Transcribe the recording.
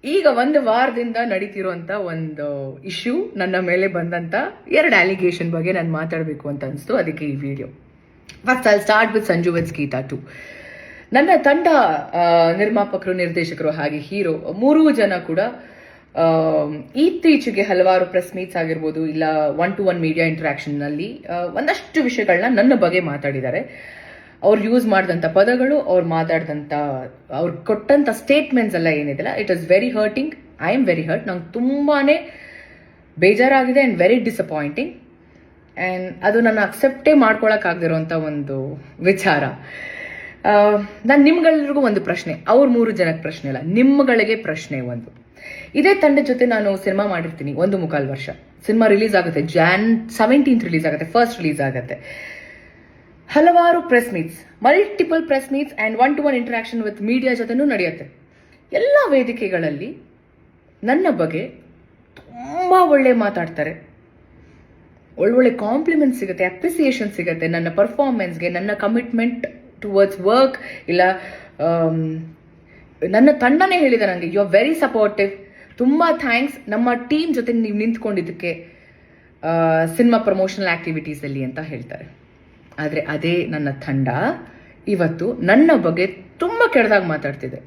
ಈಗ ಒಂದು ವಾರದಿಂದ ನಡೀತಿರುವಂತ ಒಂದು ಇಶ್ಯೂ, ನನ್ನ ಮೇಲೆ ಬಂದಂತ 2 ಅಲಿಗೇಷನ್ ಬಗ್ಗೆ ನಾನು ಮಾತಾಡಬೇಕು ಅಂತ ಅನಿಸ್ತು. ಅದಕ್ಕೆ ಈ video. First I start with Sanju with Geeta 2. ನನ್ನ ತಂಡ, ನಿರ್ಮಾಪಕರು, ನಿರ್ದೇಶಕರು ಹಾಗೆ ಹೀರೋ 3 ಜನ ಕೂಡ ಇತ್ತೀಚೆಗೆ ಹಲವಾರು ಪ್ರೆಸ್ ಮೀಟ್ಸ್ ಆಗಿರ್ಬೋದು, ಇಲ್ಲ 1-to-1 ಮೀಡಿಯಾ ಇಂಟರಾಕ್ಷನ್ ನಲ್ಲಿ ಒಂದಷ್ಟು ವಿಷಯಗಳನ್ನ ನನ್ನ ಬಗ್ಗೆ ಮಾತಾಡಿದ್ದಾರೆ. ಅವ್ರು ಯೂಸ್ ಮಾಡಿದಂಥ ಪದಗಳು, ಅವ್ರು ಕೊಟ್ಟಂತ ಸ್ಟೇಟ್ಮೆಂಟ್ಸ್ ಎಲ್ಲ ಏನಿದೆಲ್ಲ, it is very hurting. I am very hurt. ನಂಗೆ ತುಂಬಾನೇ ಬೇಜಾರಾಗಿದೆ ಅಂಡ್ ವೆರಿ ಡಿಸಪಾಯಿಂಟಿಂಗ್. ಅಂಡ್ ಅದು ನನ್ನ ಅಕ್ಸೆಪ್ಟೇ ಮಾಡ್ಕೊಳಕ್ಕಾಗದಿರುವಂತ ಒಂದು ವಿಚಾರ. ನಾನು ನಿಮ್ಗೆಲ್ರಿಗೂ ಒಂದು ಪ್ರಶ್ನೆ, ಅವ್ರ 3 ಜನಕ್ಕೆ ಪ್ರಶ್ನೆ ಅಲ್ಲ, ನಿಮ್ಗಳಿಗೆ ಪ್ರಶ್ನೆ ಒಂದು. ಇದೇ ತಂಡದ ಜೊತೆ ನಾನು ಸಿನಿಮಾ ಮಾಡಿರ್ತೀನಿ 1.25 ವರ್ಷ. ಸಿನಿಮಾ ರಿಲೀಸ್ ಆಗುತ್ತೆ Jan 17th ರಿಲೀಸ್ ಆಗುತ್ತೆ, ಫಸ್ಟ್ ರಿಲೀಸ್ ಆಗುತ್ತೆ. ಹಲವಾರು press meets, multiple press meets and 1-to-1 interaction with media ಜೊತೆನೂ ನಡೆಯುತ್ತೆ. ಎಲ್ಲ ವೇದಿಕೆಗಳಲ್ಲಿ ನನ್ನ ಬಗ್ಗೆ ತುಂಬಾ ಒಳ್ಳೆ ಮಾತಾಡ್ತಾರೆ, ಒಳ್ಳೊಳ್ಳೆ ಕಾಂಪ್ಲಿಮೆಂಟ್ ಸಿಗುತ್ತೆ, ಅಪ್ರಿಸಿಯೇಷನ್ ಸಿಗುತ್ತೆ ನನ್ನ ಪರ್ಫಾರ್ಮೆನ್ಸ್ಗೆ, ನನ್ನ ಕಮಿಟ್ಮೆಂಟ್ ಟುವರ್ಡ್ಸ್ ವರ್ಕ್. ಇಲ್ಲ ನನ್ನ ತಂಡನೇ ಹೇಳಿದೆ ನನಗೆ, ಯು ಆರ್ ವೆರಿ ಸಪೋರ್ಟಿವ್, ತುಂಬಾ ಥ್ಯಾಂಕ್ಸ್ ನಮ್ಮ ಟೀಮ್ ಜೊತೆ ನೀವು ನಿಂತ್ಕೊಂಡಿದ್ದಕ್ಕೆ ಸಿನಿಮಾ ಪ್ರಮೋಷನಲ್ ಆಕ್ಟಿವಿಟೀಸ್ ಅಲ್ಲಿ ಅಂತ ಹೇಳ್ತಾರೆ. ಆದರೆ ಅದೇ ನನ್ನ ತಂಡ ಇವತ್ತು ನನ್ನ ಬಗ್ಗೆ ತುಂಬಾ ಕೆಟ್ಟದಾಗಿ ಮಾತಾಡ್ತಿದೆ.